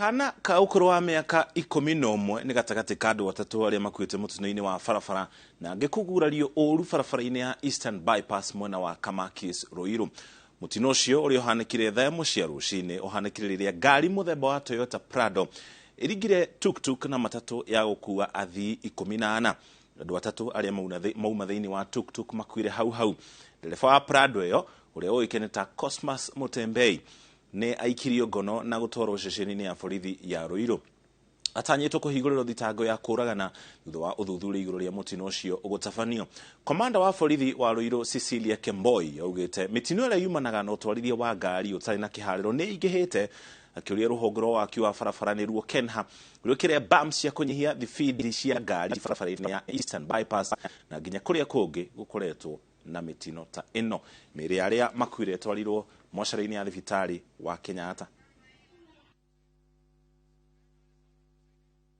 Kana ka ukuru wa miaka 11 ni gatagati ka andu atatu aria makuite mũtino-inĩ wa barabara na ngikugurario ũru barabara-inĩ ya Eastern Bypass mwena wa Kamakis Ruiru. Mũtino ũcio ũrĩa ũhanĩkire thaa ĩmwe cia rũcinĩ ũhanĩkire rĩrĩa ngari mũthemba wa Toyota Prado ĩringire tuk-tuk na matatu ya gũkua athii 14. Andũ atatu aria mauma thĩinĩ wa tuk-tuk makuire hau. Ndereba wa Prado ĩyo ũrĩa ũĩkaine ta Cosmas Mutembei ne aikirio ngono na gutwarwo ceceni-inĩ ya borithi ya Ruiru. Atanyĩtwo kũhingũrĩrwo thitango ya kũragana thutha wa ũthuthuria igũrũ rĩa mũtino ũcio ũgũtabanio. Komanda wa borithi wa Ruiru Cecilia Kemboi augĩte mĩtino ĩrĩa yumanaga na ũtwarithia wa ngari ũtarĩ na kĩharĩro nĩ ingĩhĩte, akĩũria rũhonge rwa waki wa barabara nĩruo Kenha rwĩkĩre bumps cia kũnyihia thibidi cia ngari barabara-inĩ ya Eastern Bypass na nginya kũrĩa kũngĩ gũkoretwo na mĩtino ta ĩno. Mĩĩrĩ arĩa makuire twarirwo mocarĩ-inĩ ya thibitarĩ wa Kenyatta.